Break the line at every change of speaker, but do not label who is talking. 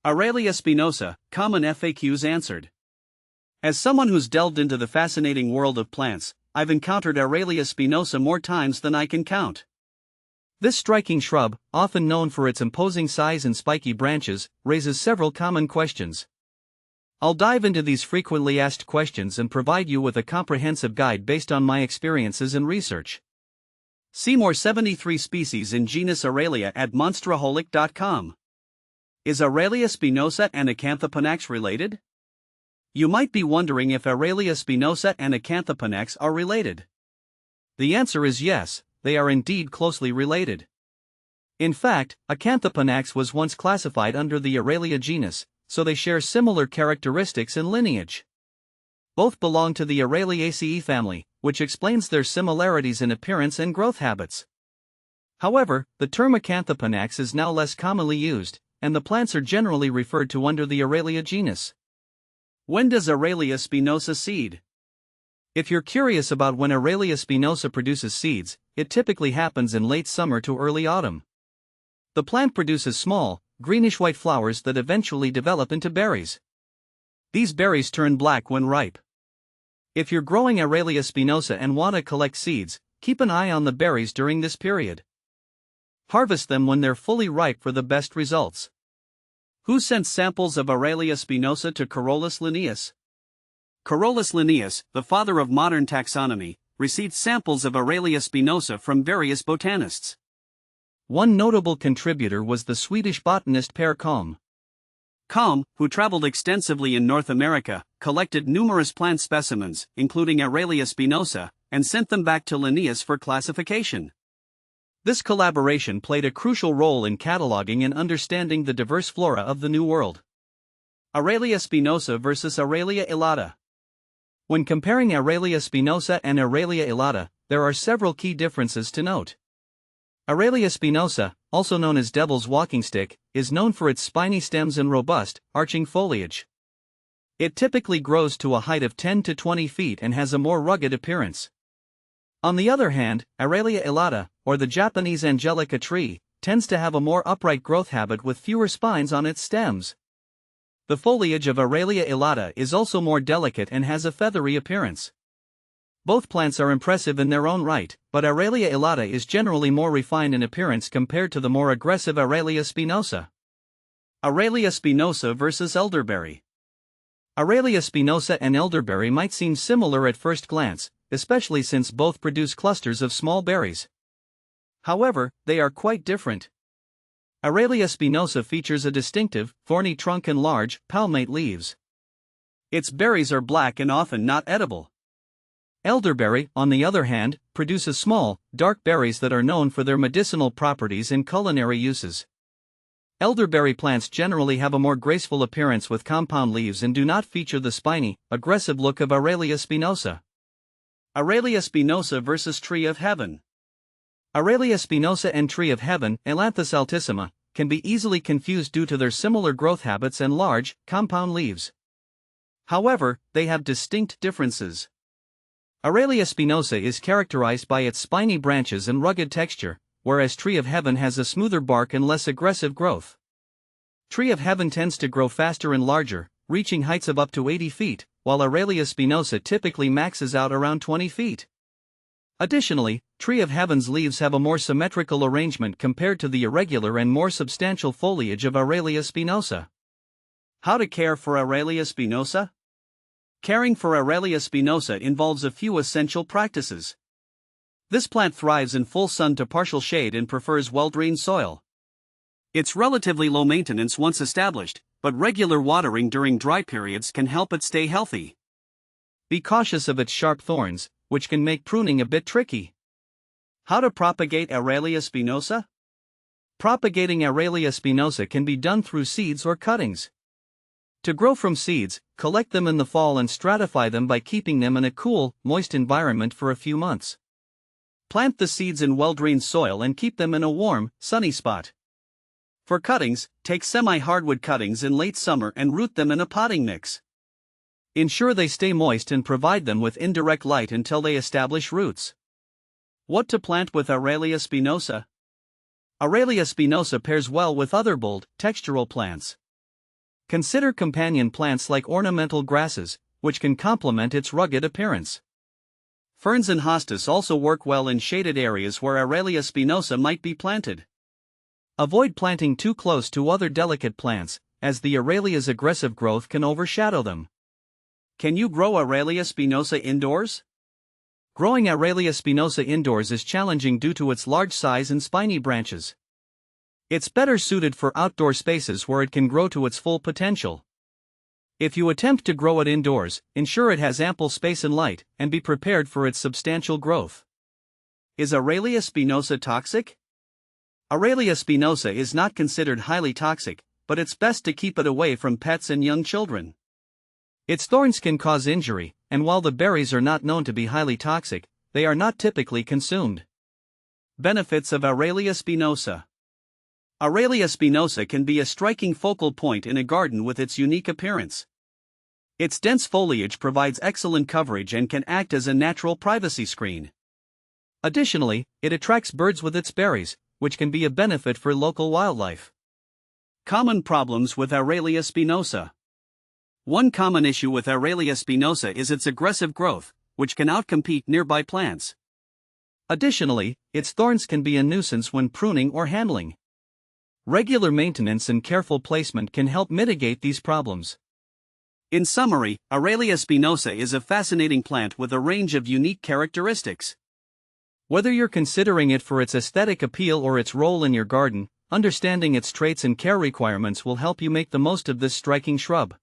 Aralia spinosa, common FAQs answered. As someone who's delved into the fascinating world of plants, I've encountered Aralia spinosa more times than I can count. This striking shrub, often known for its imposing size and spiky branches, raises several common questions. I'll dive into these frequently asked questions and provide you with a comprehensive guide based on my experiences and research. See more 73 species in genus Aralia at monsteraholic.com. Is Aralia spinosa and Acanthopanax related? You might be wondering if Aralia spinosa and Acanthopanax are related. The answer is yes, they are indeed closely related. In fact, Acanthopanax was once classified under the Aralia genus, so they share similar characteristics and lineage. Both belong to the Araliaceae family, which explains their similarities in appearance and growth habits. However, the term Acanthopanax is now less commonly used, and the plants are generally referred to under the Aralia genus. When does Aralia spinosa seed? If you're curious about when Aralia spinosa produces seeds, it typically happens in late summer to early autumn. The plant produces small, greenish-white flowers that eventually develop into berries. These berries turn black when ripe. If you're growing Aralia spinosa and want to collect seeds, keep an eye on the berries during this period. Harvest them when they're fully ripe for the best results. Who sent samples of Aralia spinosa to Carolus Linnaeus? Carolus Linnaeus, the father of modern taxonomy, received samples of Aralia spinosa from various botanists. One notable contributor was the Swedish botanist Per Kalm. Kalm, who traveled extensively in North America, collected numerous plant specimens, including Aralia spinosa, and sent them back to Linnaeus for classification. This collaboration played a crucial role in cataloging and understanding the diverse flora of the New World. Aralia spinosa versus Aralia elata. When comparing Aralia spinosa and Aralia elata, there are several key differences to note. Aralia spinosa, also known as devil's walking stick, is known for its spiny stems and robust, arching foliage. It typically grows to a height of 10 to 20 feet and has a more rugged appearance. On the other hand, Aralia elata, or the Japanese angelica tree, tends to have a more upright growth habit with fewer spines on its stems. The foliage of Aralia elata is also more delicate and has a feathery appearance. Both plants are impressive in their own right, but Aralia elata is generally more refined in appearance compared to the more aggressive Aralia spinosa. Aralia spinosa versus elderberry. Aralia spinosa and elderberry might seem similar at first glance, especially since both produce clusters of small berries. However, they are quite different. Aralia spinosa features a distinctive, thorny trunk and large, palmate leaves. Its berries are black and often not edible. Elderberry, on the other hand, produces small, dark berries that are known for their medicinal properties and culinary uses. Elderberry plants generally have a more graceful appearance with compound leaves and do not feature the spiny, aggressive look of Aralia spinosa. Aralia spinosa versus Tree of Heaven. Aralia spinosa and Tree of Heaven, Ailanthus altissima, can be easily confused due to their similar growth habits and large, compound leaves. However, they have distinct differences. Aralia spinosa is characterized by its spiny branches and rugged texture, whereas Tree of Heaven has a smoother bark and less aggressive growth. Tree of Heaven tends to grow faster and larger, reaching heights of up to 80 feet, while Aralia spinosa typically maxes out around 20 feet. Additionally, Tree of Heaven's leaves have a more symmetrical arrangement compared to the irregular and more substantial foliage of Aralia spinosa. How to care for Aralia spinosa? Caring for Aralia spinosa involves a few essential practices. This plant thrives in full sun to partial shade and prefers well-drained soil. It's relatively low maintenance once established, but regular watering during dry periods can help it stay healthy. Be cautious of its sharp thorns, which can make pruning a bit tricky. How to propagate Aralia spinosa? Propagating Aralia spinosa can be done through seeds or cuttings. To grow from seeds, collect them in the fall and stratify them by keeping them in a cool, moist environment for a few months. Plant the seeds in well-drained soil and keep them in a warm, sunny spot. For cuttings, take semi-hardwood cuttings in late summer and root them in a potting mix. Ensure they stay moist and provide them with indirect light until they establish roots. What to plant with Aralia spinosa? Aralia spinosa pairs well with other bold, textural plants. Consider companion plants like ornamental grasses, which can complement its rugged appearance. Ferns and hostas also work well in shaded areas where Aralia spinosa might be planted. Avoid planting too close to other delicate plants, as the Aralia's aggressive growth can overshadow them. Can you grow Aralia spinosa indoors? Growing Aralia spinosa indoors is challenging due to its large size and spiny branches. It's better suited for outdoor spaces where it can grow to its full potential. If you attempt to grow it indoors, ensure it has ample space and light, and be prepared for its substantial growth. Is Aralia spinosa toxic? Aralia spinosa is not considered highly toxic, but it's best to keep it away from pets and young children. Its thorns can cause injury, and while the berries are not known to be highly toxic, they are not typically consumed. Benefits of Aralia spinosa. Aralia spinosa can be a striking focal point in a garden with its unique appearance. Its dense foliage provides excellent coverage and can act as a natural privacy screen. Additionally, it attracts birds with its berries, which can be a benefit for local wildlife. Common problems with Aralia spinosa. One common issue with Aralia spinosa is its aggressive growth, which can outcompete nearby plants. Additionally, its thorns can be a nuisance when pruning or handling. Regular maintenance and careful placement can help mitigate these problems. In summary, Aralia spinosa is a fascinating plant with a range of unique characteristics. Whether you're considering it for its aesthetic appeal or its role in your garden, understanding its traits and care requirements will help you make the most of this striking shrub.